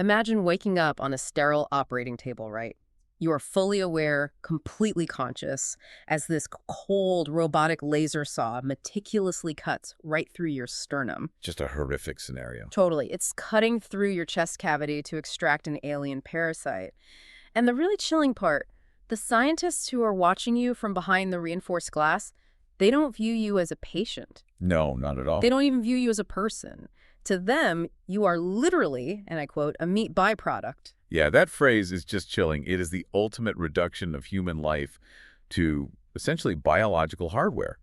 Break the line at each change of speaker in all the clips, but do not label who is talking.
Imagine waking up on a sterile operating table, right? You are fully aware, completely conscious, as this cold robotic laser saw meticulously cuts right through your sternum.
Just a horrific scenario.
Totally. It's cutting through your chest cavity to extract an alien parasite. And the really chilling part, the scientists who are watching you from behind the reinforced glass, they don't view you as a patient.
No, not at all.
They don't even view you as a person. To them, you are literally, and I quote, a meat byproduct.
Yeah, that phrase is just chilling. It is the ultimate reduction of human life to essentially biological hardware.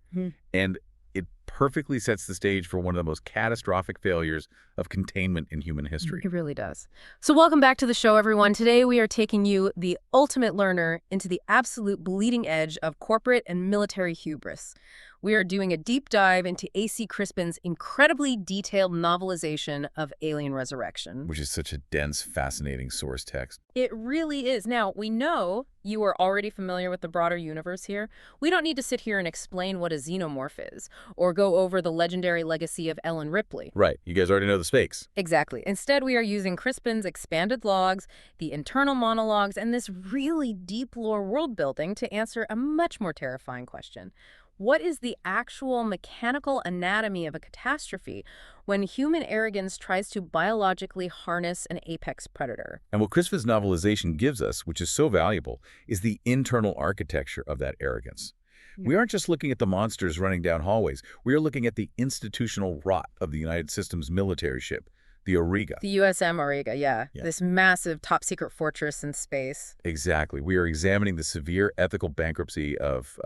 And it perfectly sets the stage for one of the most catastrophic failures of containment in human history.
It really does. So welcome back to the show, everyone. Today we are taking you, the ultimate learner, into the absolute bleeding edge of corporate and military hubris. We are doing a deep dive into A.C. Crispin's incredibly detailed novelization of Alien Resurrection.
Which is such a dense, fascinating source text.
It really is. Now, we know you are already familiar with the broader universe here. We don't need to sit here and explain what a xenomorph is, or go over the legendary legacy of Ellen Ripley.
Right. You guys already know the stakes.
Exactly. Instead, we are using Crispin's expanded logs, the internal monologues, and this really deep lore world building to answer a much more terrifying question. What is the actual mechanical anatomy of a catastrophe when human arrogance tries to biologically harness an apex predator?
And what Crispin's novelization gives us, which is so valuable, is the internal architecture of that arrogance. We aren't just looking at the monsters running down hallways. We are looking at the institutional rot of the United Systems military ship, the Auriga.
The USM Auriga, yeah. This massive top-secret fortress in space.
Exactly. We are examining the severe ethical bankruptcy of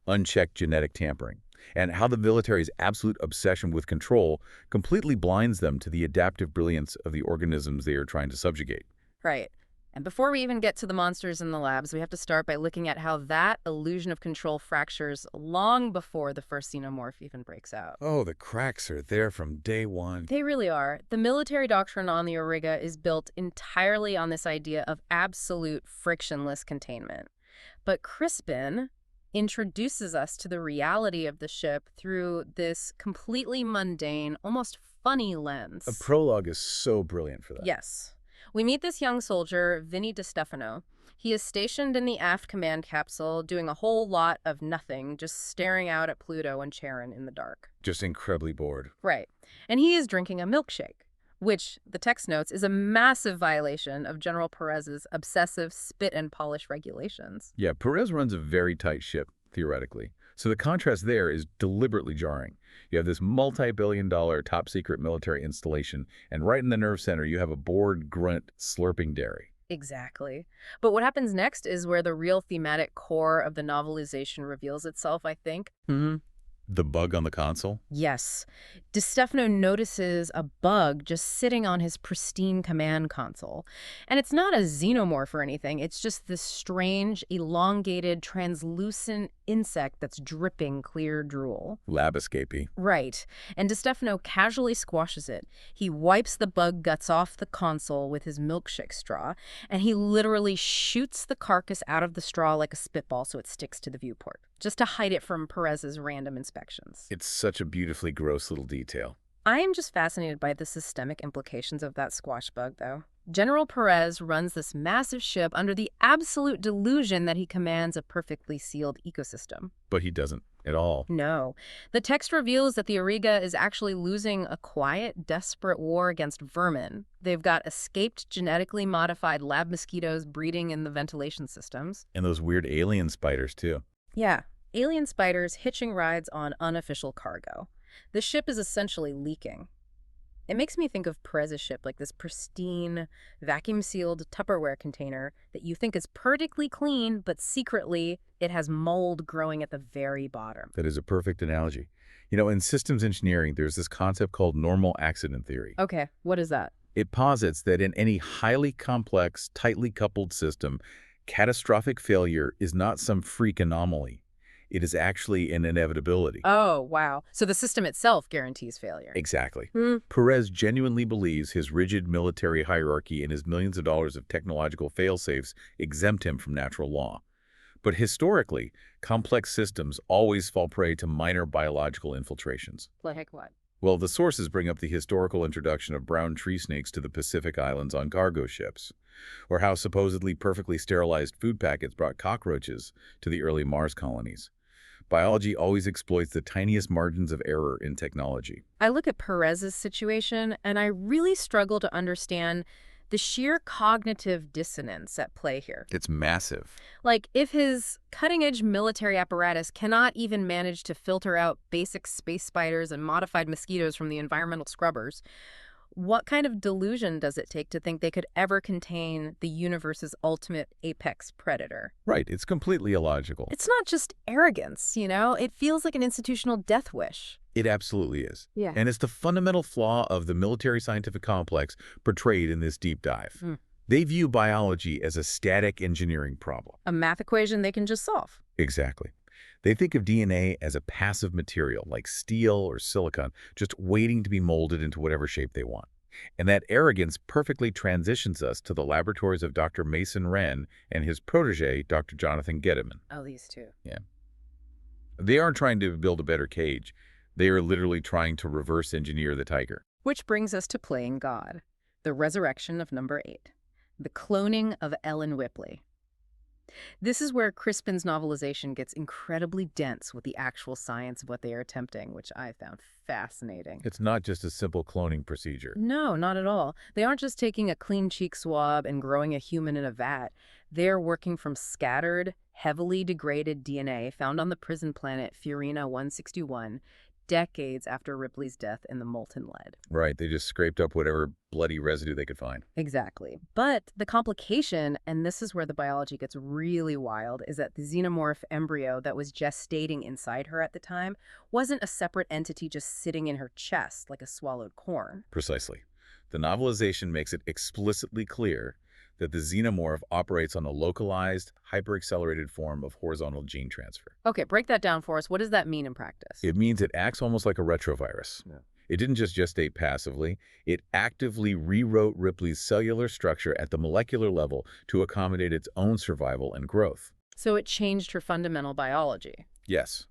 unchecked genetic tampering, and how the military's absolute obsession with control completely blinds them to the adaptive brilliance of the organisms they are trying to subjugate.
Right. And before we even get to the monsters in the labs, we have to start by looking at how that illusion of control fractures long before the first xenomorph even breaks out.
Oh, the cracks are there from day one.
They really are. The military doctrine on the Auriga is built entirely on this idea of absolute frictionless containment. But Crispin introduces us to the reality of the ship through this completely mundane, almost funny lens.
A prologue is so brilliant for that.
Yes. We meet this young soldier, Vinny DiStefano. He is stationed in the aft command capsule, doing a whole lot of nothing, just staring out at Pluto and Charon in the dark.
Just incredibly bored.
Right. And he is drinking a milkshake, which, the text notes, is a massive violation of General Perez's obsessive spit and polish regulations.
Yeah, Perez runs a very tight ship, theoretically. So the contrast there is deliberately jarring. You have this multi-billion-dollar top-secret military installation, and right in the nerve center, you have a bored grunt slurping dairy.
Exactly. But what happens next is where the real thematic core of the novelization reveals itself, I think.
The bug on the console?
Yes. DiStefano notices a bug just sitting on his pristine command console. And it's not a xenomorph or anything. It's just this strange, elongated, translucent insect that's dripping clear drool.
Lab escapee.
Right. And DiStefano casually squashes it. He wipes the bug guts off the console with his milkshake straw, and he literally shoots the carcass out of the straw like a spitball so it sticks to the viewport, just to hide it from Perez's random inspections.
It's such a beautifully gross little detail.
I am just fascinated by the systemic implications of that squash bug, though. General Perez runs this massive ship under the absolute delusion that he commands a perfectly sealed ecosystem.
But he doesn't at all.
No. The text reveals that the Auriga is actually losing a quiet, desperate war against vermin. They've got escaped genetically modified lab mosquitoes breeding in the ventilation systems.
And those weird alien spiders, too.
Yeah. Alien spiders hitching rides on unofficial cargo. The ship is essentially leaking. It makes me think of Perez's ship like this pristine, vacuum-sealed Tupperware container that you think is perfectly clean, but secretly it has mold growing at the very bottom.
That is a perfect analogy. You know, in systems engineering, there's this concept called normal accident theory.
Okay, what is that?
It posits that in any highly complex, tightly coupled system, catastrophic failure is not some freak anomaly. It is actually an inevitability.
Oh, wow. So the system itself guarantees failure.
Exactly. Perez genuinely believes his rigid military hierarchy and his millions of dollars of technological fail-safes exempt him from natural law. But historically, complex systems always fall prey to minor biological infiltrations.
Like what?
Well, the sources bring up the historical introduction of brown tree snakes to the Pacific Islands on cargo ships, or how supposedly perfectly sterilized food packets brought cockroaches to the early Mars colonies. Biology always exploits the tiniest margins of error in technology.
I look at Perez's situation, and I really struggle to understand the sheer cognitive dissonance at play here.
It's massive.
Like, if his cutting-edge military apparatus cannot even manage to filter out basic space spiders and modified mosquitoes from the environmental scrubbers, what kind of delusion does it take to think they could ever contain the universe's ultimate apex predator?
Right, it's completely illogical.
It's not just arrogance, you know? It feels like an institutional death wish.
It absolutely is.
Yeah.
And it's the fundamental flaw of the military-scientific complex portrayed in this deep dive. They view biology as a static engineering problem.
A math equation they can just solve.
Exactly. They think of DNA as a passive material, like steel or silicon, just waiting to be molded into whatever shape they want. And that arrogance perfectly transitions us to the laboratories of Dr. Mason Wren and his protege, Dr. Jonathan Gediman.
Oh, these two.
Yeah. They aren't trying to build a better cage. They are literally trying to reverse engineer the tiger.
Which brings us to playing God, the resurrection of number 8, the cloning of Ellen Ripley. This is where Crispin's novelization gets incredibly dense with the actual science of what they are attempting, which I found fascinating.
It's not just a simple cloning procedure.
No, not at all. They aren't just taking a clean cheek swab and growing a human in a vat. They're working from scattered, heavily degraded DNA found on the prison planet Furina 161, decades after Ripley's death in the molten lead.
Right, they just scraped up whatever bloody residue they could find.
Exactly. But the complication, and this is where the biology gets really wild, is that the xenomorph embryo that was gestating inside her at the time wasn't a separate entity just sitting in her chest like a swallowed corn.
Precisely. The novelization makes it explicitly clear that the xenomorph operates on a localized, hyper-accelerated form of horizontal gene transfer.
Okay, break that down for us. What does that mean in practice?
It means it acts almost like a retrovirus.
Yeah.
It didn't just gestate passively, it actively rewrote Ripley's cellular structure at the molecular level to accommodate its own survival and growth.
So it changed her fundamental biology.
Yes.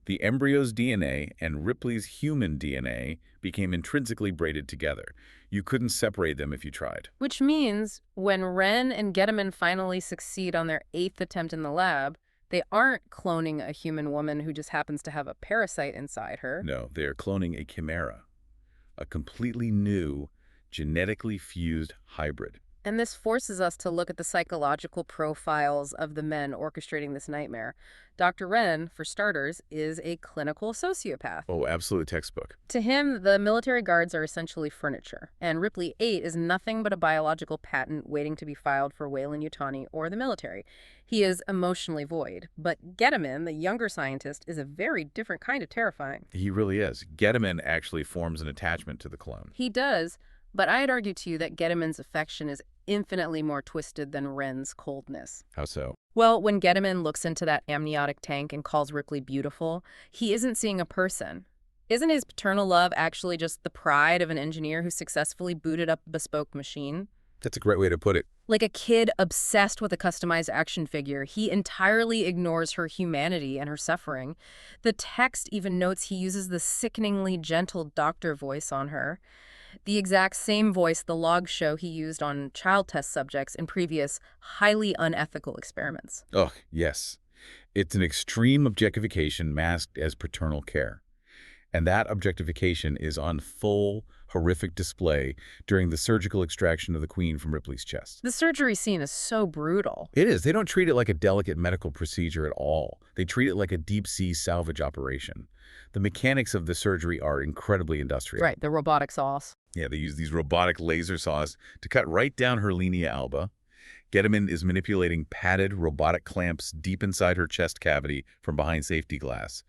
The embryo's DNA and Ripley's human DNA became intrinsically braided together. You couldn't separate them if you tried.
Which means when Wren and Gediman finally succeed on their 8th attempt in the lab, they aren't cloning a human woman who just happens to have a parasite inside her.
No, they are cloning a chimera, a completely new, genetically fused hybrid.
And this forces us to look at the psychological profiles of the men orchestrating this nightmare. Dr. Wren, for starters, is a clinical sociopath.
Oh, absolute textbook.
To him, the military guards are essentially furniture, and Ripley 8 is nothing but a biological patent waiting to be filed for Weyland-Yutani or the military. He is emotionally void, but Gediman, the younger scientist, is a very different kind of terrifying.
He really is. Gediman actually forms an attachment to the clone.
He does, but I'd argue to you that Gediman's affection is infinitely more twisted than Wren's coldness.
How so?
Well, when Gediman looks into that amniotic tank and calls Ripley beautiful, he isn't seeing a person. Isn't his paternal love actually just the pride of an engineer who successfully booted up a bespoke machine?
That's a great way to put it.
Like a kid obsessed with a customized action figure, he entirely ignores her humanity and her suffering. The text even notes he uses the sickeningly gentle doctor voice on her. The exact same voice the logs show he used on child test subjects in previous, highly unethical experiments.
Ugh, yes. It's an extreme objectification masked as paternal care. And that objectification is on full, horrific display during the surgical extraction of the Queen from Ripley's chest.
The surgery scene is so brutal.
It is. They don't treat it like a delicate medical procedure at all. They treat it like a deep-sea salvage operation. The mechanics of the surgery are incredibly industrial.
Right, the robotic saws.
Yeah, they use these robotic laser saws to cut right down her linea alba. Gediman is manipulating padded robotic clamps deep inside her chest cavity from behind safety glass.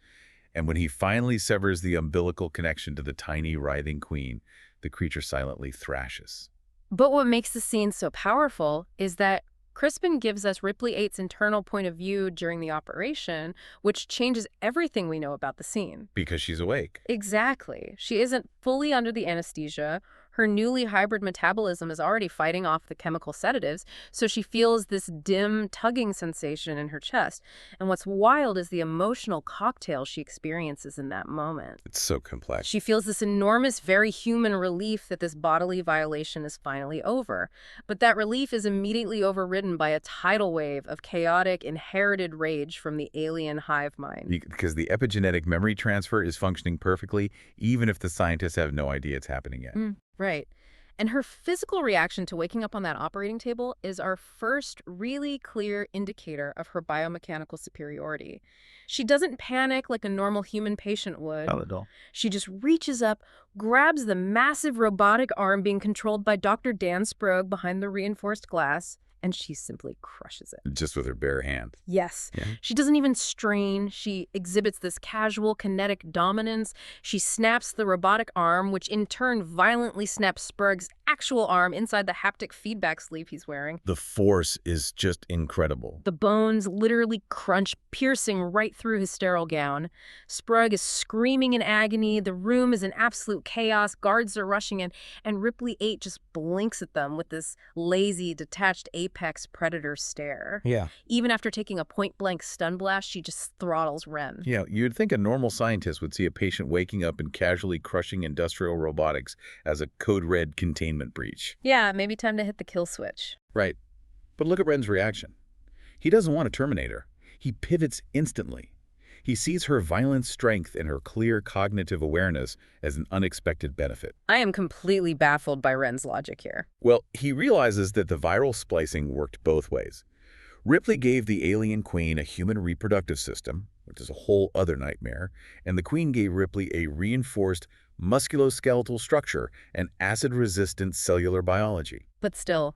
And when he finally severs the umbilical connection to the tiny, writhing Queen, the creature silently thrashes.
But what makes the scene so powerful is that Crispin gives us Ripley 8's internal point of view during the operation, which changes everything we know about the scene.
Because she's awake.
Exactly. She isn't fully under the anesthesia. Her newly hybrid metabolism is already fighting off the chemical sedatives, so she feels this dim, tugging sensation in her chest. And what's wild is the emotional cocktail she experiences in that moment.
It's so complex.
She feels this enormous, very human relief that this bodily violation is finally over. But that relief is immediately overridden by a tidal wave of chaotic, inherited rage from the alien hive mind.
Because the epigenetic memory transfer is functioning perfectly, even if the scientists have no idea it's happening yet.
Right. And her physical reaction to waking up on that operating table is our first really clear indicator of her biomechanical superiority. She doesn't panic like a normal human patient would.
Not at all.
She just reaches up, grabs the massive robotic arm being controlled by Dr. Dan Sprague behind the reinforced glass, and she simply crushes it.
Just with her bare hand.
Yes.
Yeah.
She doesn't even strain. She exhibits this casual kinetic dominance. She snaps the robotic arm, which in turn violently snaps Sprague's actual arm inside the haptic feedback sleeve he's wearing.
The force is just incredible.
The bones literally crunch, piercing right through his sterile gown. Sprague is screaming in agony. The room is in absolute chaos. Guards are rushing in, and Ripley 8 just blinks at them with this lazy, detached apex predator stare.
Yeah.
Even after taking a point-blank stun blast, she just throttles Wren.
Yeah, you'd think a normal scientist would see a patient waking up and casually crushing industrial robotics as a code red containment breach.
Yeah, maybe time to hit the kill switch.
Right. But look at Wren's reaction. He doesn't want to terminate her. He pivots instantly. He sees her violent strength and her clear cognitive awareness as an unexpected benefit.
I am completely baffled by Wren's logic here.
Well, he realizes that the viral splicing worked both ways. Ripley gave the alien queen a human reproductive system, which is a whole other nightmare, and the queen gave Ripley a reinforced musculoskeletal structure and acid-resistant cellular biology.
But still,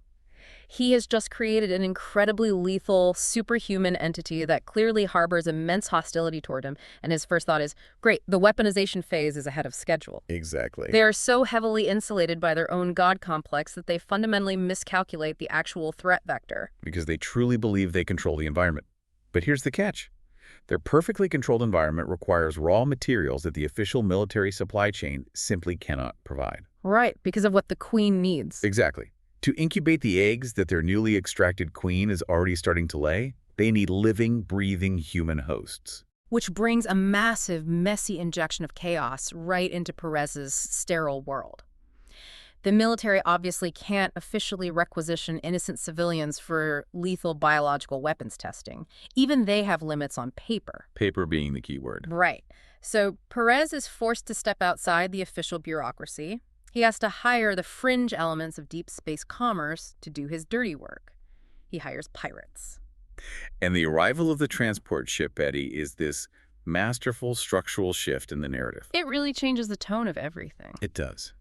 he has just created an incredibly lethal, superhuman entity that clearly harbors immense hostility toward him, and his first thought is, great, the weaponization phase is ahead of schedule.
Exactly.
They are so heavily insulated by their own god complex that they fundamentally miscalculate the actual threat vector.
Because they truly believe they control the environment. But here's the catch. Their perfectly controlled environment requires raw materials that the official military supply chain simply cannot provide.
Right, because of what the queen needs.
Exactly. To incubate the eggs that their newly extracted queen is already starting to lay, they need living, breathing human hosts.
Which brings a massive, messy injection of chaos right into Perez's sterile world. The military obviously can't officially requisition innocent civilians for lethal biological weapons testing. Even they have limits on paper.
Paper being the key word.
Right. So Perez is forced to step outside the official bureaucracy. He has to hire the fringe elements of deep space commerce to do his dirty work. He hires pirates.
And the arrival of the transport ship, Betty, is this masterful structural shift in the narrative.
It really changes the tone of everything.
It does.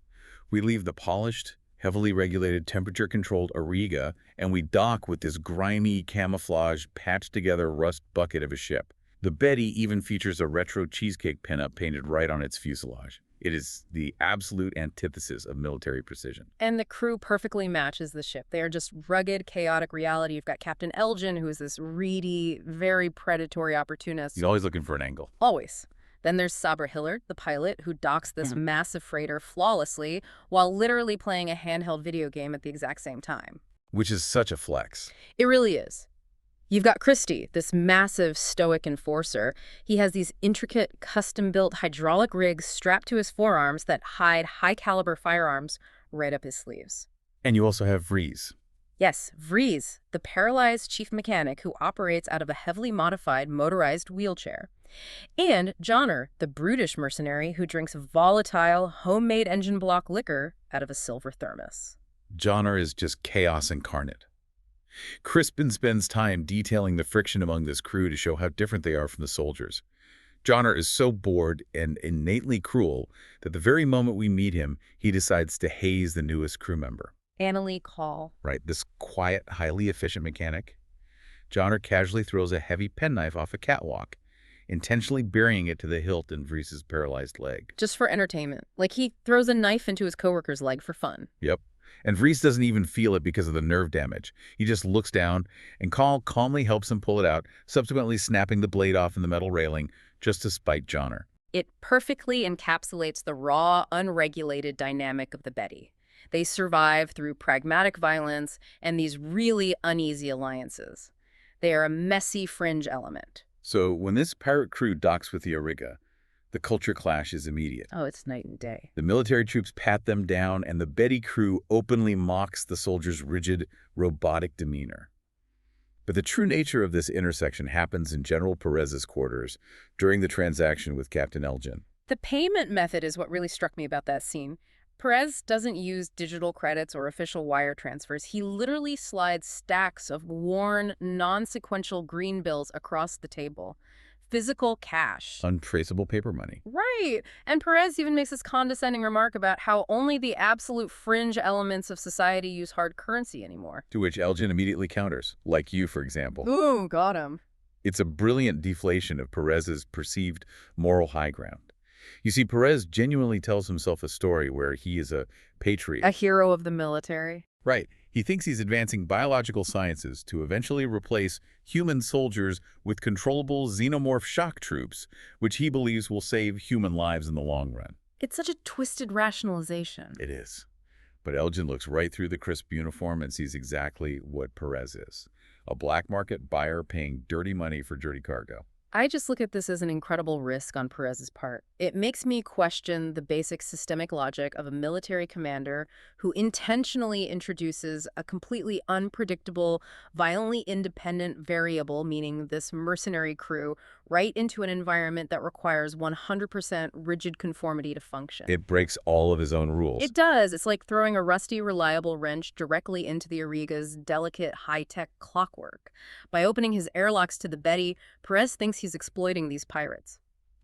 We leave the polished, heavily regulated, temperature-controlled Auriga, and we dock with this grimy, camouflage, patched-together rust bucket of a ship. The Betty even features a retro cheesecake pinup painted right on its fuselage. It is the absolute antithesis of military precision.
And the crew perfectly matches the ship. They are just rugged, chaotic reality. You've got Captain Elgin, who is this reedy, very predatory opportunist.
He's always looking for an angle.
Always. Then there's Saber Hillard, the pilot, who docks this massive freighter flawlessly while literally playing a handheld video game at the exact same time.
Which is such a flex.
It really is. You've got Christie, this massive stoic enforcer. He has these intricate, custom-built hydraulic rigs strapped to his forearms that hide high-caliber firearms right up his sleeves.
And you also have Vries.
Yes, Vries, the paralyzed chief mechanic who operates out of a heavily modified motorized wheelchair. And Johnner, the brutish mercenary who drinks volatile, homemade engine block liquor out of a silver thermos.
Johnner is just chaos incarnate. Crispin spends time detailing the friction among this crew to show how different they are from the soldiers. Johnner is so bored and innately cruel that the very moment we meet him, he decides to haze the newest crew member.
Annalee Call.
Right, this quiet, highly efficient mechanic. Johnner casually throws a heavy penknife off a catwalk, intentionally burying it to the hilt in Vries's paralyzed leg.
Just for entertainment. Like he throws a knife into his coworker's leg for fun.
Yep. And Vries doesn't even feel it because of the nerve damage. He just looks down, and Call calmly helps him pull it out, subsequently snapping the blade off in the metal railing just to spite Johnner.
It perfectly encapsulates the raw, unregulated dynamic of the Betty. They survive through pragmatic violence and these really uneasy alliances. They are a messy fringe element.
So when this pirate crew docks with the Auriga, the culture clash is immediate.
Oh, it's night and day.
The military troops pat them down, and the Betty crew openly mocks the soldiers' rigid, robotic demeanor. But the true nature of this intersection happens in General Perez's quarters during the transaction with Captain Elgin.
The payment method is what really struck me about that scene. Perez doesn't use digital credits or official wire transfers. He literally slides stacks of worn, non-sequential green bills across the table. Physical cash.
Untraceable paper money.
Right. And Perez even makes this condescending remark about how only the absolute fringe elements of society use hard currency anymore.
To which Elgin immediately counters, like you, for example.
Ooh, got him.
It's a brilliant deflation of Perez's perceived moral high ground. You see, Perez genuinely tells himself a story where he is a patriot.
A hero of the military.
Right. He thinks he's advancing biological sciences to eventually replace human soldiers with controllable xenomorph shock troops, which he believes will save human lives in the long run.
It's such a twisted rationalization.
It is. But Elgin looks right through the crisp uniform and sees exactly what Perez is. A black market buyer paying dirty money for dirty cargo.
I just look at this as an incredible risk on Perez's part. It makes me question the basic systemic logic of a military commander who intentionally introduces a completely unpredictable, violently independent variable, meaning this mercenary crew, right into an environment that requires 100% rigid conformity to function.
It breaks all of his own rules.
It does. It's like throwing a rusty, reliable wrench directly into the Auriga's delicate, high-tech clockwork. By opening his airlocks to the Betty, Perez thinks he's exploiting these pirates.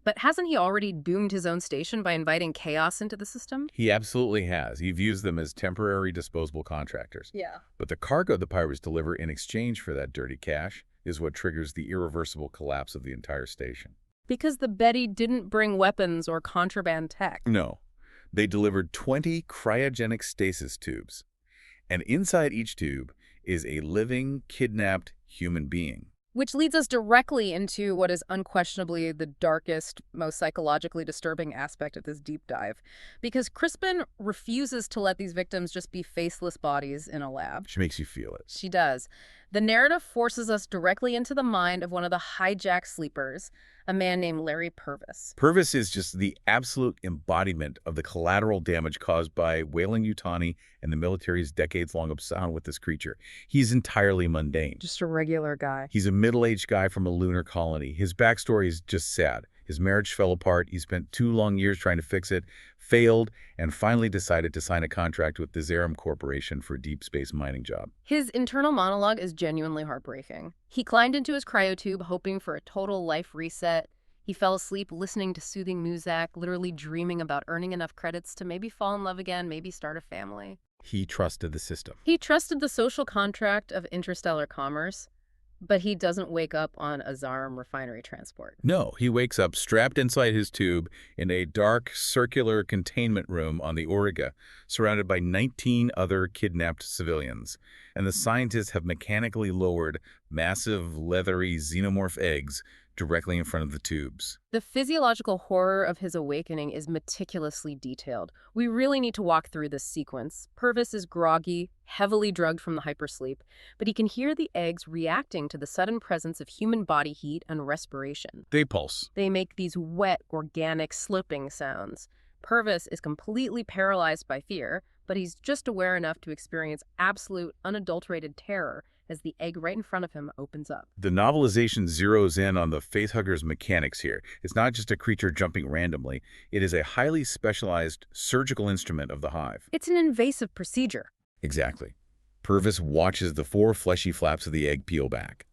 But hasn't he already doomed his own station by inviting chaos into the system?
He absolutely has. He views them as temporary disposable contractors.
Yeah.
But the cargo the pirates deliver in exchange for that dirty cash is what triggers the irreversible collapse of the entire station.
Because the Betty didn't bring weapons or contraband tech.
No. They delivered 20 cryogenic stasis tubes. And inside each tube is a living, kidnapped human being.
Which leads us directly into what is unquestionably the darkest, most psychologically disturbing aspect of this deep dive. Because Crispin refuses to let these victims just be faceless bodies in a lab.
She makes you feel it.
She does. The narrative forces us directly into the mind of one of the hijacked sleepers, a man named Larry Purvis.
Purvis is just the absolute embodiment of the collateral damage caused by Weyland-Yutani and the military's decades-long obsession with this creature. He's entirely mundane.
Just a regular guy.
He's a middle-aged guy from a lunar colony. His backstory is just sad. His marriage fell apart. He spent 2 long years trying to fix it, failed, and finally decided to sign a contract with the Xenomorph Corporation for a deep space mining job.
His internal monologue is genuinely heartbreaking. He climbed into his cryotube hoping for a total life reset. He fell asleep listening to soothing music, literally dreaming about earning enough credits to maybe fall in love again, maybe start a family.
He trusted the system.
He trusted the social contract of interstellar commerce. But he doesn't wake up on a Zarum refinery transport.
No, he wakes up strapped inside his tube in a dark, circular containment room on the Auriga, surrounded by 19 other kidnapped civilians. And the scientists have mechanically lowered massive, leathery xenomorph eggs directly in front of the tubes.
The physiological horror of his awakening is meticulously detailed. We really need to walk through this sequence. Purvis is groggy, heavily drugged from the hypersleep, but he can hear the eggs reacting to the sudden presence of human body heat and respiration.
They pulse.
They make these wet, organic, slipping sounds. Purvis is completely paralyzed by fear, but he's just aware enough to experience absolute, unadulterated terror as the egg right in front of him opens up.
The novelization zeroes in on the facehugger's mechanics here. It's not just a creature jumping randomly. It is a highly specialized surgical instrument of the hive.
It's an invasive procedure.
Exactly. Purvis watches the 4 fleshy flaps of the egg peel back.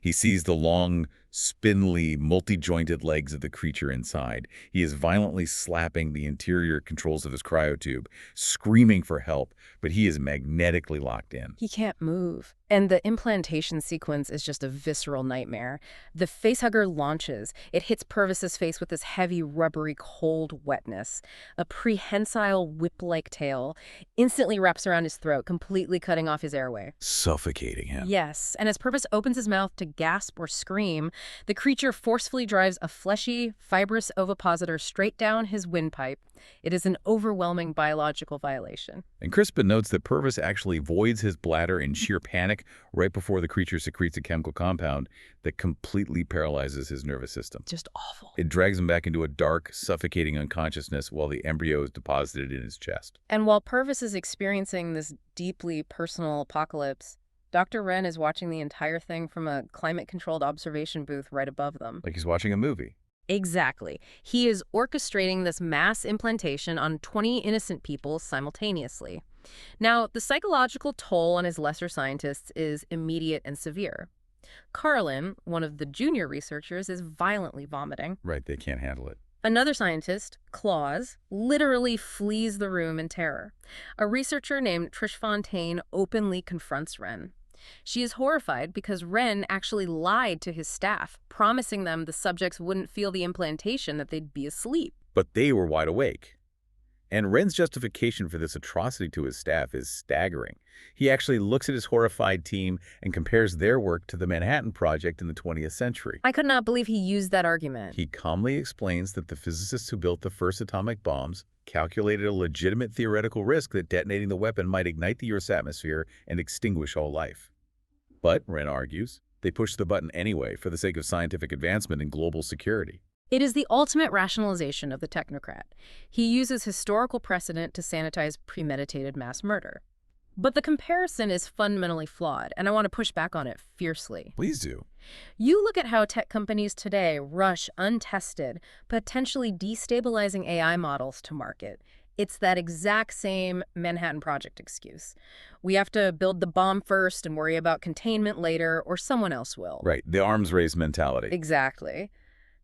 He sees the long, spindly, multi-jointed legs of the creature inside. He is violently slapping the interior controls of his cryotube, screaming for help, but he is magnetically locked in.
He can't move. And the implantation sequence is just a visceral nightmare. The facehugger launches. It hits Purvis's face with this heavy, rubbery, cold wetness. A prehensile whip-like tail instantly wraps around his throat, completely cutting off his airway.
Suffocating him.
Yes, and as Purvis opens his mouth to gasp or scream, The creature forcefully drives a fleshy, fibrous ovipositor straight down his windpipe. It is an overwhelming biological violation.
And Crispin notes that Purvis actually voids his bladder in sheer panic right before the creature secretes a chemical compound that completely paralyzes his nervous system.
Just awful.
It drags him back into a dark, suffocating unconsciousness while the embryo is deposited in his chest.
And while Purvis is experiencing this deeply personal apocalypse, Dr. Wren is watching the entire thing from a climate-controlled observation booth right above them.
Like he's watching a movie.
Exactly. He is orchestrating this mass implantation on 20 innocent people simultaneously. Now, the psychological toll on his lesser scientists is immediate and severe. Carlin, one of the junior researchers, is violently vomiting.
Right, they can't handle it.
Another scientist, Claus, literally flees the room in terror. A researcher named Trish Fontaine openly confronts Wren. She is horrified because Wren actually lied to his staff, promising them the subjects wouldn't feel the implantation, that they'd be asleep.
But they were wide awake. And Wren's justification for this atrocity to his staff is staggering. He actually looks at his horrified team and compares their work to the Manhattan Project in the 20th century.
I could not believe he used that argument.
He calmly explains that the physicists who built the first atomic bombs calculated a legitimate theoretical risk that detonating the weapon might ignite the Earth's atmosphere and extinguish all life. But, Wren argues, they pushed the button anyway for the sake of scientific advancement and global security.
It is the ultimate rationalization of the technocrat. He uses historical precedent to sanitize premeditated mass murder. But the comparison is fundamentally flawed, and I want to push back on it fiercely.
Please do.
You look at how tech companies today rush untested, potentially destabilizing AI models to market. It's that exact same Manhattan Project excuse. We have to build the bomb first and worry about containment later, or someone else will.
Right, the arms race mentality.
Exactly.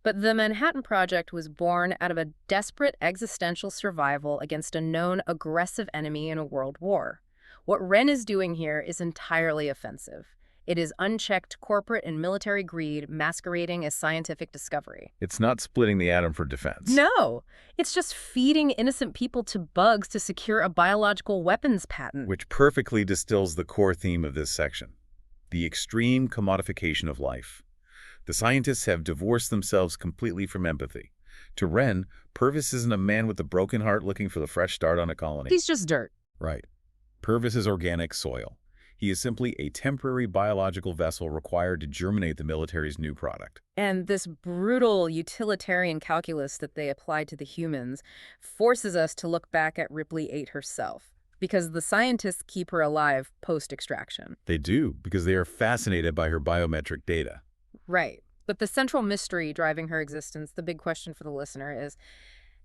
But the Manhattan Project was born out of a desperate existential survival against a known aggressive enemy in a world war. What Wren is doing here is entirely offensive. It is unchecked corporate and military greed masquerading as scientific discovery.
It's not splitting the atom for defense.
No, it's just feeding innocent people to bugs to secure a biological weapons patent.
Which perfectly distills the core theme of this section, the extreme commodification of life. The scientists have divorced themselves completely from empathy. To Wren, Purvis isn't a man with a broken heart looking for the fresh start on a colony.
He's just dirt.
Right. Purvis is organic soil. He is simply a temporary biological vessel required to germinate the military's new product.
And this brutal utilitarian calculus that they applied to the humans forces us to look back at Ripley 8 herself, because the scientists keep her alive post-extraction.
They do, because they are fascinated by her biometric data.
Right. But the central mystery driving her existence, the big question for the listener, is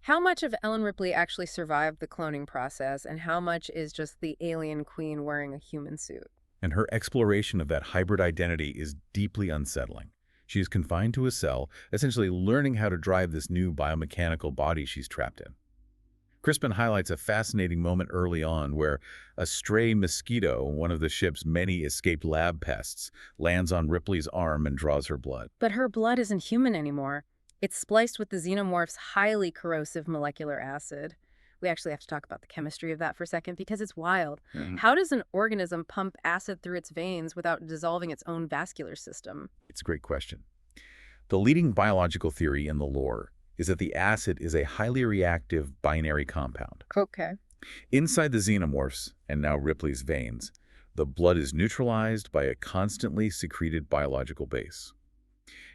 how much of Ellen Ripley actually survived the cloning process, and how much is just the alien queen wearing a human suit?
And her exploration of that hybrid identity is deeply unsettling. She is confined to a cell, essentially learning how to drive this new biomechanical body she's trapped in. Crispin highlights a fascinating moment early on where a stray mosquito, one of the ship's many escaped lab pests, lands on Ripley's arm and draws her blood.
But her blood isn't human anymore. It's spliced with the xenomorph's highly corrosive molecular acid. We actually have to talk about the chemistry of that for a second because it's wild. How does an organism pump acid through its veins without dissolving its own vascular system?
It's a great question. The leading biological theory in the lore is that the acid is a highly reactive binary compound.
Okay.
Inside the xenomorphs, and now Ripley's veins, the blood is neutralized by a constantly secreted biological base.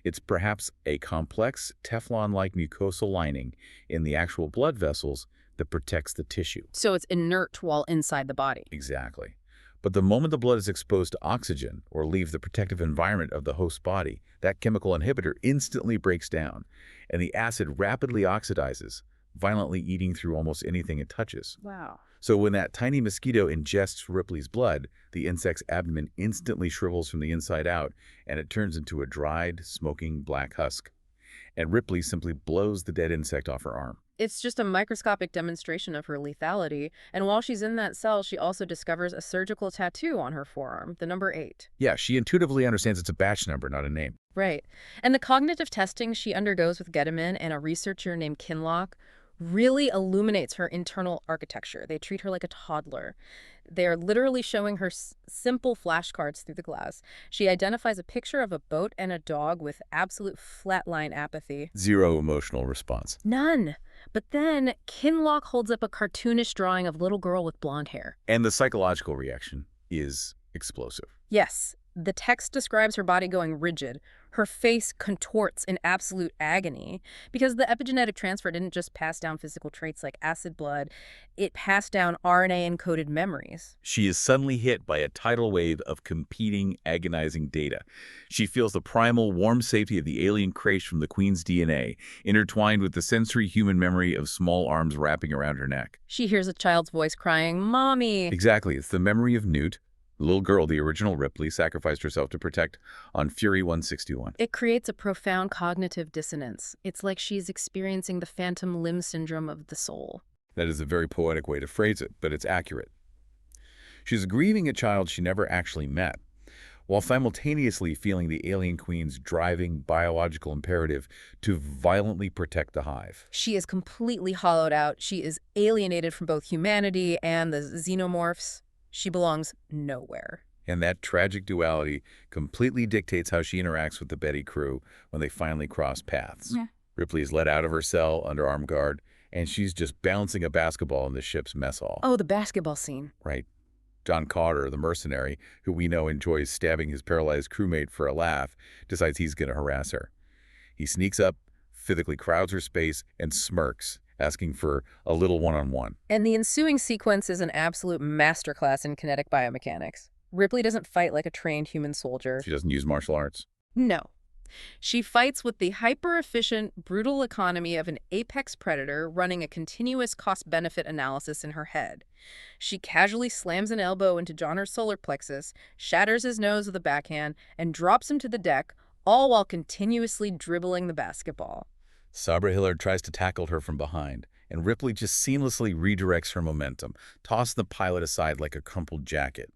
It's perhaps a complex Teflon-like mucosal lining in the actual blood vessels that protects the tissue.
So it's inert while inside the body.
Exactly. But the moment the blood is exposed to oxygen or leaves the protective environment of the host body, that chemical inhibitor instantly breaks down, and the acid rapidly oxidizes, violently eating through almost anything it touches.
Wow.
So when that tiny mosquito ingests Ripley's blood, the insect's abdomen instantly shrivels from the inside out, and it turns into a dried, smoking black husk. And Ripley simply blows the dead insect off her arm.
It's just a microscopic demonstration of her lethality, and while she's in that cell, she also discovers a surgical tattoo on her forearm, the number 8.
Yeah, she intuitively understands it's a batch number, not a name.
Right. And the cognitive testing she undergoes with Gediman and a researcher named Kinlock really illuminates her internal architecture. They treat her like a toddler. They are literally showing her simple flashcards through the glass. She identifies a picture of a boat and a dog with absolute flatline apathy.
Zero emotional response.
None. But then Kinlock holds up a cartoonish drawing of a little girl with blonde hair.
And the psychological reaction is explosive.
Yes, the text describes her body going rigid. Her face contorts in absolute agony because the epigenetic transfer didn't just pass down physical traits like acid blood, it passed down RNA-encoded memories.
She is suddenly hit by a tidal wave of competing, agonizing data. She feels the primal, warm safety of the alien crash from the Queen's DNA, intertwined with the sensory human memory of small arms wrapping around her neck.
She hears a child's voice crying, "Mommy!"
Exactly. It's the memory of Newt, the little girl the original Ripley sacrificed herself to protect on Fury 161.
It creates a profound cognitive dissonance. It's like she's experiencing the phantom limb syndrome of the soul.
That is a very poetic way to phrase it, but it's accurate. She's grieving a child she never actually met, while simultaneously feeling the alien queen's driving biological imperative to violently protect the hive.
She is completely hollowed out. She is alienated from both humanity and the xenomorphs. She belongs nowhere.
And that tragic duality completely dictates how she interacts with the Betty crew when they finally cross paths.
Yeah.
Ripley is let out of her cell under armed guard, and she's just bouncing a basketball in the ship's mess hall.
Oh, the basketball scene.
Right. John Carter, the mercenary, who we know enjoys stabbing his paralyzed crewmate for a laugh, decides he's going to harass her. He sneaks up, physically crowds her space, and smirks, asking for a little one-on-one.
And the ensuing sequence is an absolute masterclass in kinetic biomechanics. Ripley doesn't fight like a trained human soldier.
She doesn't use martial arts.
No. She fights with the hyper-efficient, brutal economy of an apex predator running a continuous cost-benefit analysis in her head. She casually slams an elbow into Johnner's solar plexus, shatters his nose with a backhand, and drops him to the deck, all while continuously dribbling the basketball.
Sabra Hillard tries to tackle her from behind, and Ripley just seamlessly redirects her momentum, tossing the pilot aside like a crumpled jacket.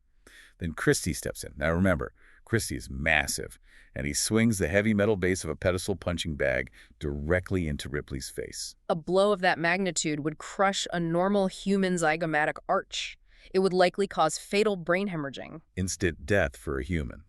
Then Christie steps in. Now remember, Christie is massive, and he swings the heavy metal base of a pedestal punching bag directly into Ripley's face.
A blow of that magnitude would crush a normal human zygomatic arch. It would likely cause fatal brain hemorrhaging.
Instant death for a human.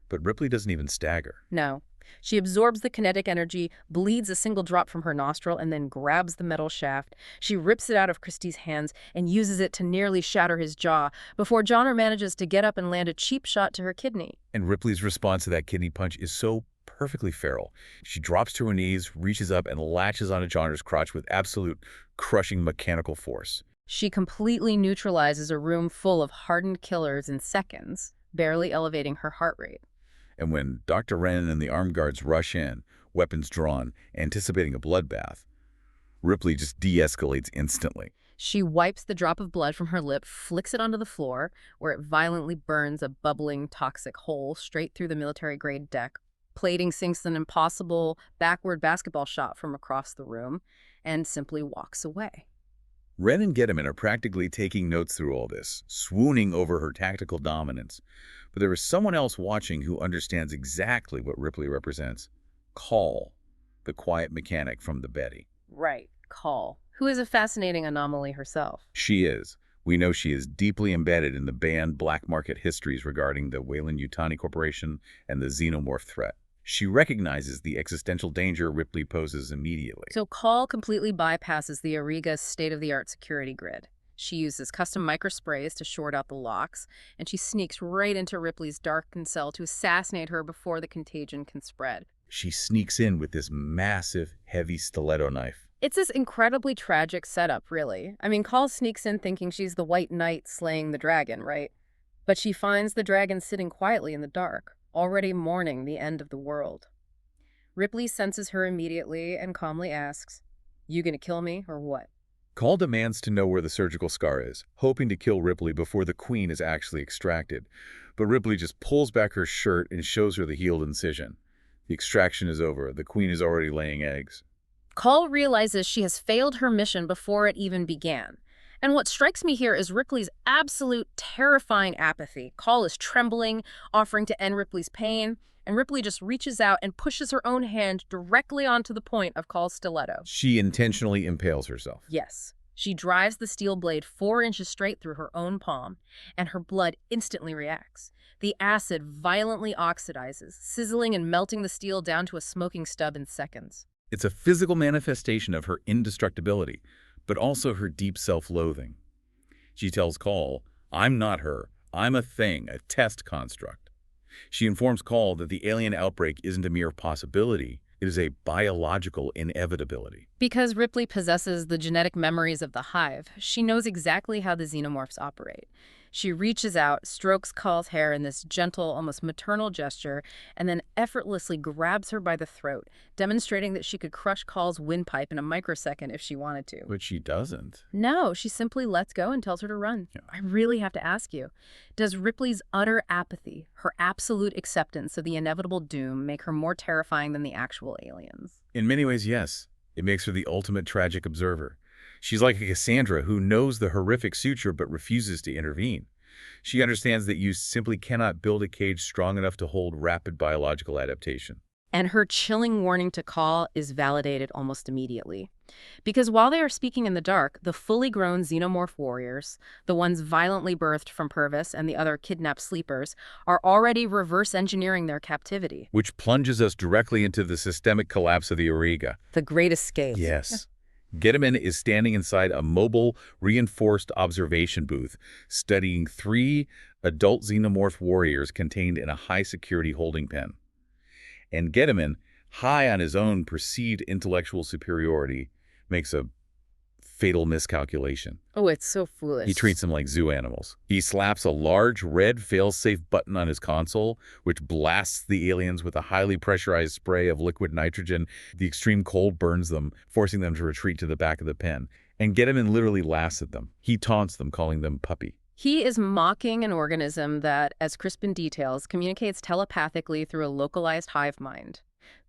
But Ripley doesn't even stagger.
No. She absorbs the kinetic energy, bleeds a single drop from her nostril, and then grabs the metal shaft. She rips it out of Christie's hands and uses it to nearly shatter his jaw before Johnner manages to get up and land a cheap shot to her kidney.
And Ripley's response to that kidney punch is so perfectly feral. She drops to her knees, reaches up, and latches onto Johnner's crotch with absolute crushing mechanical force.
She completely neutralizes a room full of hardened killers in seconds, barely elevating her heart rate.
And when Dr. Wren and the armed guards rush in, weapons drawn, anticipating a bloodbath, Ripley just de-escalates instantly.
She wipes the drop of blood from her lip, flicks it onto the floor, where it violently burns a bubbling, toxic hole straight through the military-grade deck. Plating sinks an impossible backward basketball shot from across the room, and simply walks away.
Wren and Gediman are practically taking notes through all this, swooning over her tactical dominance. But there is someone else watching who understands exactly what Ripley represents. Call, the quiet mechanic from the Betty.
Right, Call, who is a fascinating anomaly herself.
She is. We know she is deeply embedded in the banned black market histories regarding the Weyland-Yutani Corporation and the xenomorph threat. She recognizes the existential danger Ripley poses immediately.
So Call completely bypasses the Auriga state-of-the-art security grid. She uses custom microsprays to short out the locks, and she sneaks right into Ripley's darkened cell to assassinate her before the contagion can spread.
She sneaks in with this massive, heavy stiletto knife.
It's this incredibly tragic setup, really. I mean, Call sneaks in thinking she's the White Knight slaying the dragon, right? But she finds the dragon sitting quietly in the dark, already mourning the end of the world. Ripley senses her immediately and calmly asks, "You gonna kill me, or what?"
Call demands to know where the surgical scar is, hoping to kill Ripley before the Queen is actually extracted. But Ripley just pulls back her shirt and shows her the healed incision. The extraction is over. The Queen is already laying eggs.
Call realizes she has failed her mission before it even began. And what strikes me here is Ripley's absolute terrifying apathy. Call is trembling, offering to end Ripley's pain, and Ripley just reaches out and pushes her own hand directly onto the point of Call's stiletto.
She intentionally impales herself.
Yes. She drives the steel blade 4 inches straight through her own palm, and her blood instantly reacts. The acid violently oxidizes, sizzling and melting the steel down to a smoking stub in seconds.
It's a physical manifestation of her indestructibility, but also her deep self-loathing. She tells Call, "I'm not her. I'm a thing, a test construct." She informs Call that the alien outbreak isn't a mere possibility, it is a biological inevitability.
Because Ripley possesses the genetic memories of the hive, she knows exactly how the xenomorphs operate. She reaches out, strokes Call's hair in this gentle, almost maternal gesture, and then effortlessly grabs her by the throat, demonstrating that she could crush Call's windpipe in a microsecond if she wanted to.
But she doesn't.
No, she simply lets go and tells her to run.
Yeah.
I really have to ask you, does Ripley's utter apathy, her absolute acceptance of the inevitable doom, make her more terrifying than the actual aliens?
In many ways, yes. It makes her the ultimate tragic observer. She's like a Cassandra who knows the horrific suture but refuses to intervene. She understands that you simply cannot build a cage strong enough to hold rapid biological adaptation.
And her chilling warning to Call is validated almost immediately. Because while they are speaking in the dark, the fully grown xenomorph warriors, the ones violently birthed from Purvis and the other kidnapped sleepers, are already reverse engineering their captivity.
Which plunges us directly into the systemic collapse of the Auriga.
The Great Escape.
Yes. Gediman is standing inside a mobile, reinforced observation booth, studying 3 adult xenomorph warriors contained in a high-security holding pen. And Gediman, high on his own perceived intellectual superiority, makes a fatal miscalculation.
Oh, it's so foolish.
He treats them like zoo animals. He slaps a large red fail-safe button on his console, which blasts the aliens with a highly pressurized spray of liquid nitrogen. The extreme cold burns them, forcing them to retreat to the back of the pen. And Gediman literally laughs at them. He taunts them, calling them puppy.
He is mocking an organism that, as Crispin details, communicates telepathically through a localized hive mind.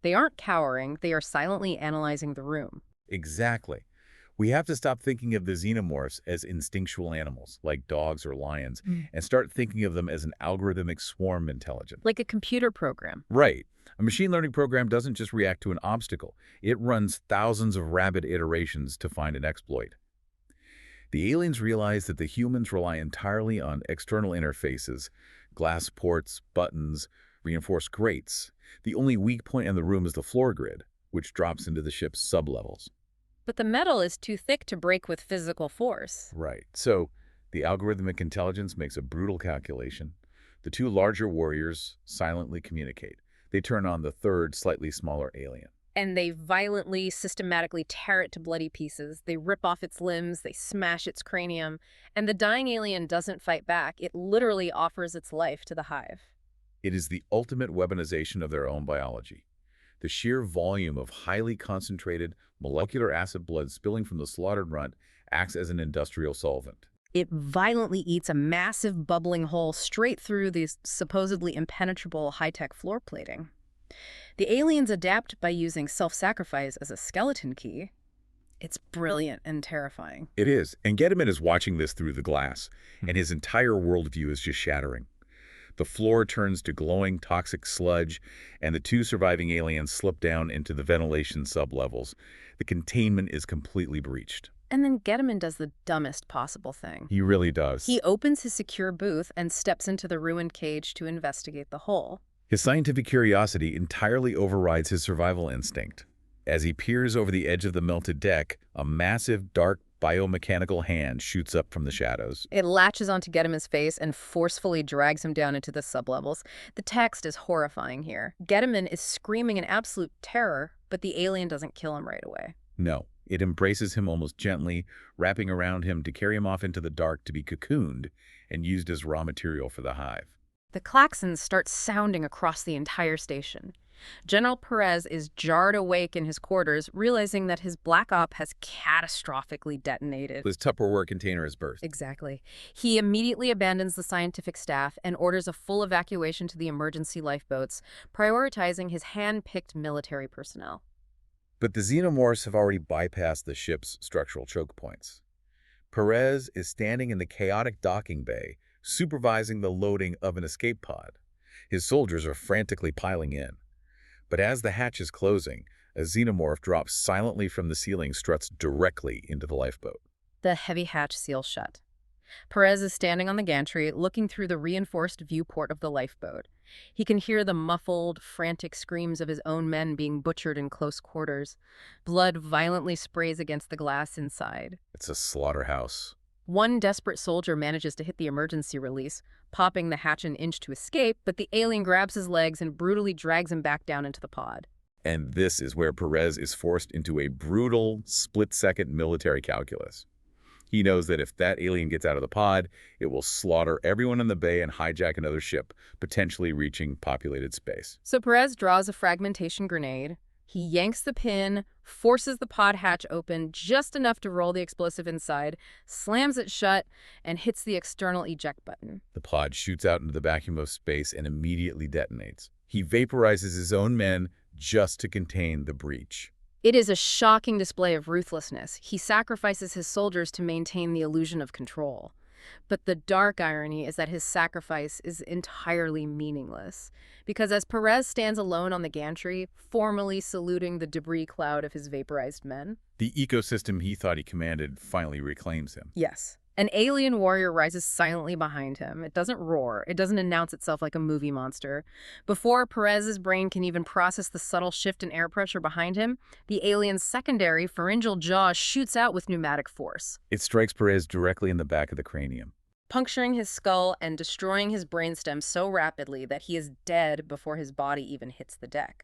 They aren't cowering, they are silently analyzing the room.
Exactly. We have to stop thinking of the xenomorphs as instinctual animals, like dogs or lions, and start thinking of them as an algorithmic swarm intelligence.
Like a computer program.
Right. A machine learning program doesn't just react to an obstacle. It runs thousands of rapid iterations to find an exploit. The aliens realize that the humans rely entirely on external interfaces, glass ports, buttons, reinforced grates. The only weak point in the room is the floor grid, which drops into the ship's sublevels.
But the metal is too thick to break with physical force.
Right. So the algorithmic intelligence makes a brutal calculation. The 2 larger warriors silently communicate. They turn on the 3rd, slightly smaller alien.
And they violently, systematically tear it to bloody pieces. They rip off its limbs, they smash its cranium, and the dying alien doesn't fight back. It literally offers its life to the hive.
It is the ultimate weaponization of their own biology. The sheer volume of highly concentrated molecular acid blood spilling from the slaughtered runt acts as an industrial solvent.
It violently eats a massive bubbling hole straight through the supposedly impenetrable high-tech floor plating. The aliens adapt by using self-sacrifice as a skeleton key. It's brilliant and terrifying.
It is, and Gediman is watching this through the glass, and his entire worldview is just shattering. The floor turns to glowing toxic sludge, and the 2 surviving aliens slip down into the ventilation sublevels. The containment is completely breached.
And then Gediman does the dumbest possible thing.
He really does.
He opens his secure booth and steps into the ruined cage to investigate the hole.
His scientific curiosity entirely overrides his survival instinct. As he peers over the edge of the melted deck, a massive, dark, biomechanical hand shoots up from the shadows.
It latches onto Gediman's face and forcefully drags him down into the sublevels. The text is horrifying here. Gediman is screaming in absolute terror, but the alien doesn't kill him right away.
No, it embraces him almost gently, wrapping around him to carry him off into the dark to be cocooned and used as raw material for the hive.
The klaxons start sounding across the entire station. General Perez is jarred awake in his quarters, realizing that his black op has catastrophically detonated.
His Tupperware container has burst.
Exactly. He immediately abandons the scientific staff and orders a full evacuation to the emergency lifeboats, prioritizing his hand-picked military personnel.
But the xenomorphs have already bypassed the ship's structural choke points. Perez is standing in the chaotic docking bay, supervising the loading of an escape pod. His soldiers are frantically piling in. But as the hatch is closing, a xenomorph drops silently from the ceiling, struts directly into the lifeboat.
The heavy hatch seals shut. Perez is standing on the gantry, looking through the reinforced viewport of the lifeboat. He can hear the muffled, frantic screams of his own men being butchered in close quarters. Blood violently sprays against the glass inside.
It's a slaughterhouse.
One desperate soldier manages to hit the emergency release, popping the hatch an inch to escape, but the alien grabs his legs and brutally drags him back down into the pod.
And this is where Perez is forced into a brutal, split-second military calculus. He knows that if that alien gets out of the pod, it will slaughter everyone in the bay and hijack another ship, potentially reaching populated space.
So Perez draws a fragmentation grenade. He yanks the pin, forces the pod hatch open just enough to roll the explosive inside, slams it shut, and hits the external eject button.
The pod shoots out into the vacuum of space and immediately detonates. He vaporizes his own men just to contain the breach.
It is a shocking display of ruthlessness. He sacrifices his soldiers to maintain the illusion of control. But the dark irony is that his sacrifice is entirely meaningless. Because as Perez stands alone on the gantry, formally saluting the debris cloud of his vaporized men,
the ecosystem he thought he commanded finally reclaims him.
yes, an alien warrior rises silently behind him. It doesn't roar. It doesn't announce itself like a movie monster. Before Perez's brain can even process the subtle shift in air pressure behind him, the alien's secondary pharyngeal jaw shoots out with pneumatic force.
It strikes Perez directly in the back of the cranium,
Puncturing his skull and destroying his brainstem so rapidly that he is dead before his body even hits the deck.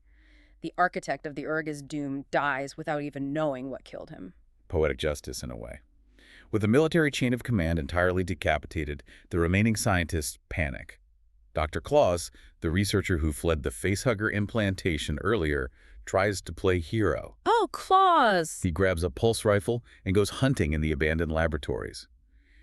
The architect of the Auriga's doom dies without even knowing what killed him.
Poetic justice in a way. With the military chain of command entirely decapitated, the remaining scientists panic. Dr. Claus, the researcher who fled the facehugger implantation earlier, tries to play hero.
Oh, Claus!
He grabs a pulse rifle and goes hunting in the abandoned laboratories.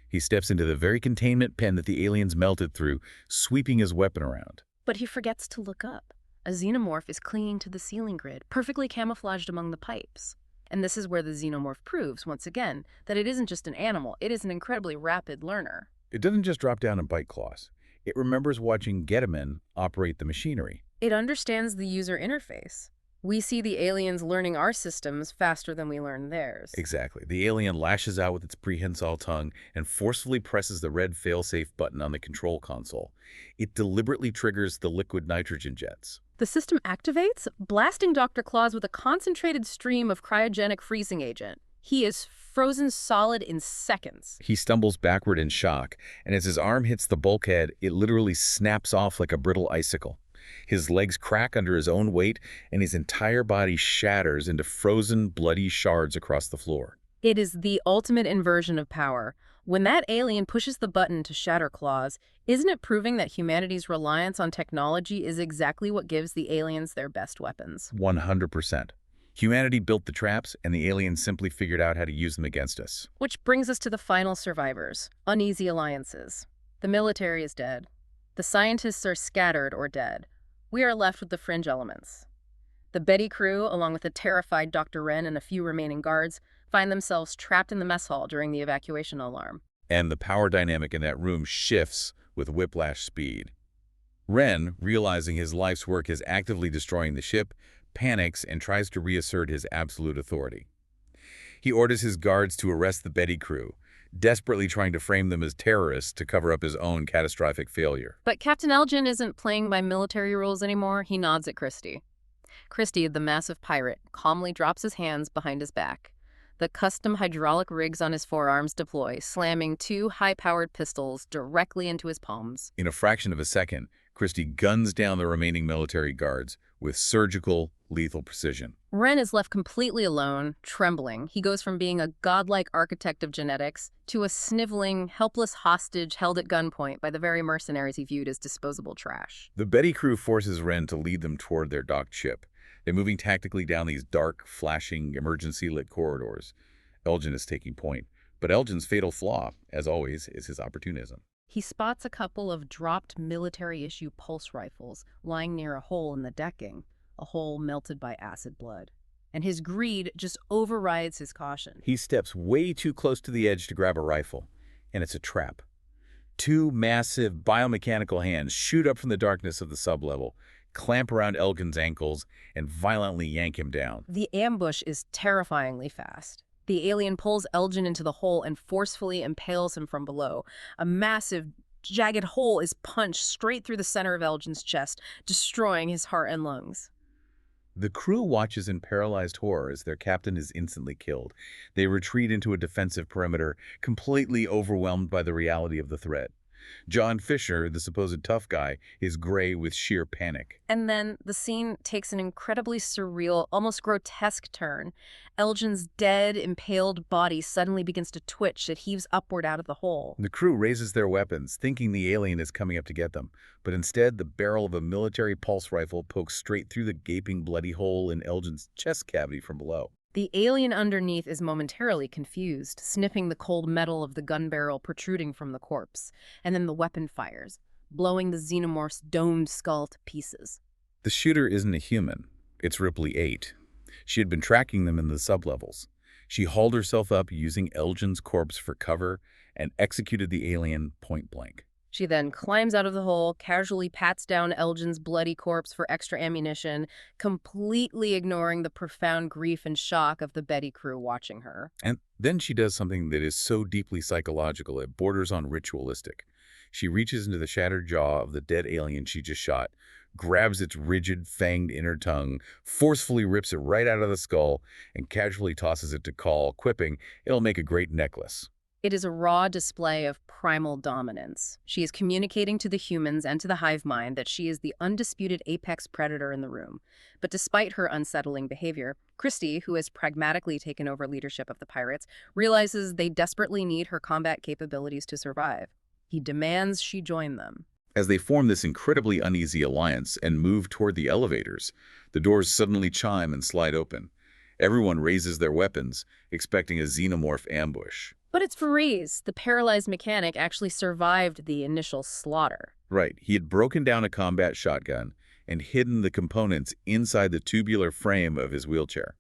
He steps into the very containment pen that the aliens melted through, sweeping his weapon around.
But he forgets to look up. A xenomorph is clinging to the ceiling grid, perfectly camouflaged among the pipes. And this is where the xenomorph proves, once again, that it isn't just an animal, it is an incredibly rapid learner.
It doesn't just drop down and bite Claus. It remembers watching Gediman operate the machinery.
It understands the user interface. We see the aliens learning our systems faster than we learn theirs.
Exactly. The alien lashes out with its prehensile tongue and forcefully presses the red failsafe button on the control console. It deliberately triggers the liquid nitrogen jets.
The system activates, blasting Dr. Claus with a concentrated stream of cryogenic freezing agent. He is frozen solid in seconds.
He stumbles backward in shock, and as his arm hits the bulkhead, it literally snaps off like a brittle icicle. His legs crack under his own weight, and his entire body shatters into frozen, bloody shards across the floor.
It is the ultimate inversion of power. When that alien pushes the button to shatter Claus, isn't it proving that humanity's reliance on technology is exactly what gives the aliens their best weapons?
100%. Humanity built the traps, and the aliens simply figured out how to use them against us.
Which brings us to the final survivors, uneasy alliances. The military is dead. The scientists are scattered or dead. We are left with the fringe elements. The Betty crew, along with the terrified Dr. Wren and a few remaining guards, find themselves trapped in the mess hall during the evacuation alarm.
And the power dynamic in that room shifts with whiplash speed. Wren, realizing his life's work is actively destroying the ship, panics and tries to reassert his absolute authority. He orders his guards to arrest the Betty crew, desperately trying to frame them as terrorists to cover up his own catastrophic failure.
But Captain Elgin isn't playing by military rules anymore. He nods at Christie. Christie, the massive pirate, calmly drops his hands behind his back. The custom hydraulic rigs on his forearms deploy, slamming two high-powered pistols directly into his palms.
In a fraction of a second, Christie guns down the remaining military guards with surgical, lethal precision.
Wren is left completely alone, trembling. He goes from being a godlike architect of genetics to a sniveling, helpless hostage held at gunpoint by the very mercenaries he viewed as disposable trash.
The Betty crew forces Wren to lead them toward their docked ship. They're moving tactically down these dark, flashing, emergency-lit corridors. Elgin is taking point, but Elgin's fatal flaw, as always, is his opportunism.
He spots a couple of dropped military-issue pulse rifles lying near a hole in the decking, a hole melted by acid blood. And his greed just overrides his caution.
He steps way too close to the edge to grab a rifle, and it's a trap. Two massive biomechanical hands shoot up from the darkness of the sublevel, clamp around Elgin's ankles, and violently yank him down.
The ambush is terrifyingly fast. The alien pulls Elgin into the hole and forcefully impales him from below. A massive, jagged hole is punched straight through the center of Elgin's chest, destroying his heart and lungs.
The crew watches in paralyzed horror as their captain is instantly killed. They retreat into a defensive perimeter, completely overwhelmed by the reality of the threat. John Fisher, the supposed tough guy, is gray with sheer panic.
And then the scene takes an incredibly surreal, almost grotesque turn. Elgin's dead, impaled body suddenly begins to twitch. It heaves upward out of the hole.
The crew raises their weapons, thinking the alien is coming up to get them. But instead, the barrel of a military pulse rifle pokes straight through the gaping, bloody hole in Elgin's chest cavity from below.
The alien underneath is momentarily confused, sniffing the cold metal of the gun barrel protruding from the corpse. And then the weapon fires, blowing the xenomorph's domed skull to pieces.
The shooter isn't a human. It's Ripley 8. She had been tracking them in the sublevels. She hauled herself up using Elgin's corpse for cover and executed the alien point blank.
She then climbs out of the hole, casually pats down Elgin's bloody corpse for extra ammunition, completely ignoring the profound grief and shock of the Betty crew watching her.
And then she does something that is so deeply psychological it borders on ritualistic. She reaches into the shattered jaw of the dead alien she just shot, grabs its rigid, fanged inner tongue, forcefully rips it right out of the skull, and casually tosses it to Call, quipping, "It'll make a great necklace."
It is a raw display of primal dominance. She is communicating to the humans and to the hive mind that she is the undisputed apex predator in the room. But despite her unsettling behavior, Christie, who has pragmatically taken over leadership of the pirates, realizes they desperately need her combat capabilities to survive. He demands she join them.
As they form this incredibly uneasy alliance and move toward the elevators, the doors suddenly chime and slide open. Everyone raises their weapons, expecting a xenomorph ambush.
But it's Farees. The paralyzed mechanic actually survived the initial slaughter.
Right, he had broken down a combat shotgun and hidden the components inside the tubular frame of his wheelchair.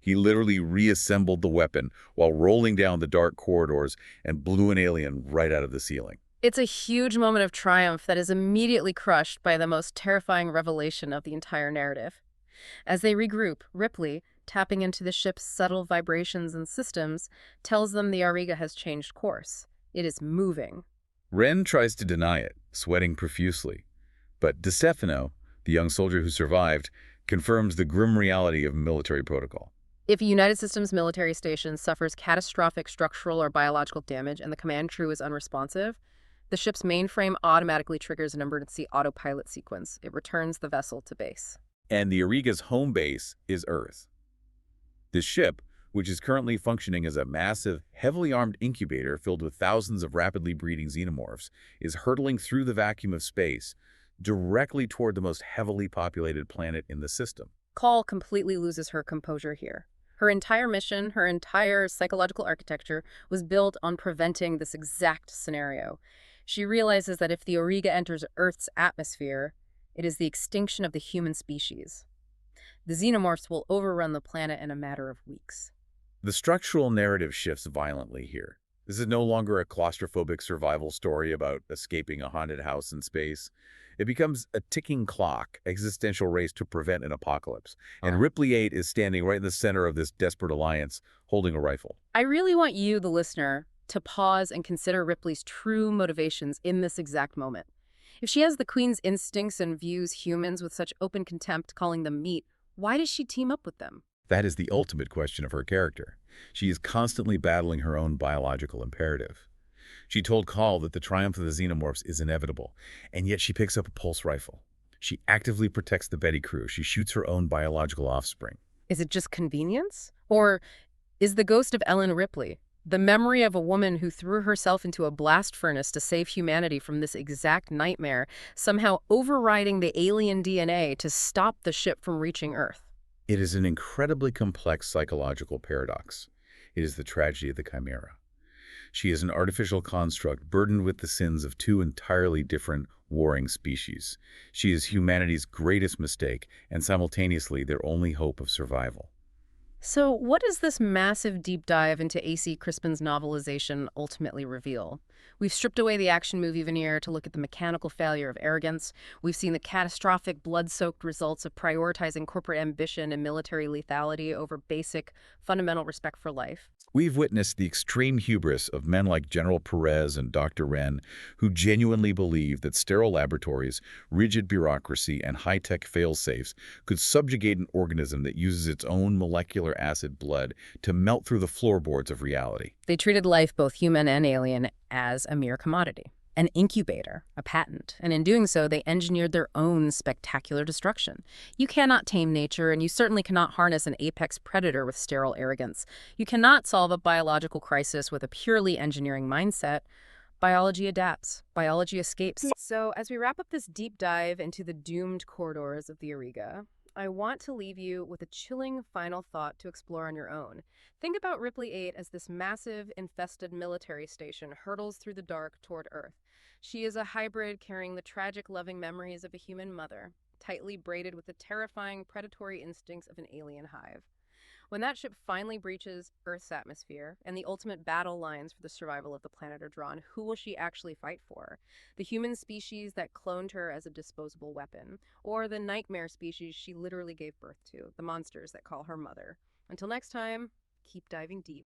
He literally reassembled the weapon while rolling down the dark corridors and blew an alien right out of the ceiling.
It's a huge moment of triumph that is immediately crushed by the most terrifying revelation of the entire narrative. As they regroup, Ripley, tapping into the ship's subtle vibrations and systems, tells them the Auriga has changed course. It is moving.
Wren tries to deny it, sweating profusely. But DeStefano, the young soldier who survived, confirms the grim reality of military protocol.
If a United Systems military station suffers catastrophic structural or biological damage and the command crew is unresponsive, the ship's mainframe automatically triggers an emergency autopilot sequence. It returns the vessel to base.
And the Auriga's home base is Earth. This ship, which is currently functioning as a massive, heavily armed incubator filled with thousands of rapidly breeding xenomorphs, is hurtling through the vacuum of space directly toward the most heavily populated planet in the system.
Call completely loses her composure here. Her entire mission, her entire psychological architecture was built on preventing this exact scenario. She realizes that if the Auriga enters Earth's atmosphere, it is the extinction of the human species. The xenomorphs will overrun the planet in a matter of weeks.
The structural narrative shifts violently here. This is no longer a claustrophobic survival story about escaping a haunted house in space. It becomes a ticking clock, existential race to prevent an apocalypse. And Ripley 8 is standing right in the center of this desperate alliance, holding a rifle.
I really want you, the listener, to pause and consider Ripley's true motivations in this exact moment. If she has the Queen's instincts and views humans with such open contempt, calling them meat, why does she team up with them?
That is the ultimate question of her character. She is constantly battling her own biological imperative. She told Call that the triumph of the xenomorphs is inevitable, and yet she picks up a pulse rifle. She actively protects the Betty crew. She shoots her own biological offspring.
Is it just convenience? Or is the ghost of Ellen Ripley, the memory of a woman who threw herself into a blast furnace to save humanity from this exact nightmare, somehow overriding the alien DNA to stop the ship from reaching Earth?
It is an incredibly complex psychological paradox. It is the tragedy of the chimera. She is an artificial construct burdened with the sins of two entirely different, warring species. She is humanity's greatest mistake and simultaneously their only hope of survival.
So what does this massive deep dive into A.C. Crispin's novelization ultimately reveal? We've stripped away the action movie veneer to look at the mechanical failure of arrogance. We've seen the catastrophic, blood-soaked results of prioritizing corporate ambition and military lethality over basic, fundamental respect for life.
We've witnessed the extreme hubris of men like General Perez and Dr. Wren, who genuinely believed that sterile laboratories, rigid bureaucracy, and high-tech fail-safes could subjugate an organism that uses its own molecular acid blood to melt through the floorboards of reality.
They treated life, both human and alien, as a mere commodity, an incubator, a patent, and in doing so, they engineered their own spectacular destruction. You cannot tame nature, and you certainly cannot harness an apex predator with sterile arrogance. You cannot solve a biological crisis with a purely engineering mindset. Biology adapts. Biology escapes. So, as we wrap up this deep dive into the doomed corridors of the Auriga, I want to leave you with a chilling final thought to explore on your own. Think about Ripley 8 as this massive, infested military station hurtles through the dark toward Earth. She is a hybrid carrying the tragic, loving memories of a human mother, tightly braided with the terrifying, predatory instincts of an alien hive. When that ship finally breaches Earth's atmosphere and the ultimate battle lines for the survival of the planet are drawn, who will she actually fight for? The human species that cloned her as a disposable weapon, or the nightmare species she literally gave birth to, the monsters that call her mother? Until next time, keep diving deep.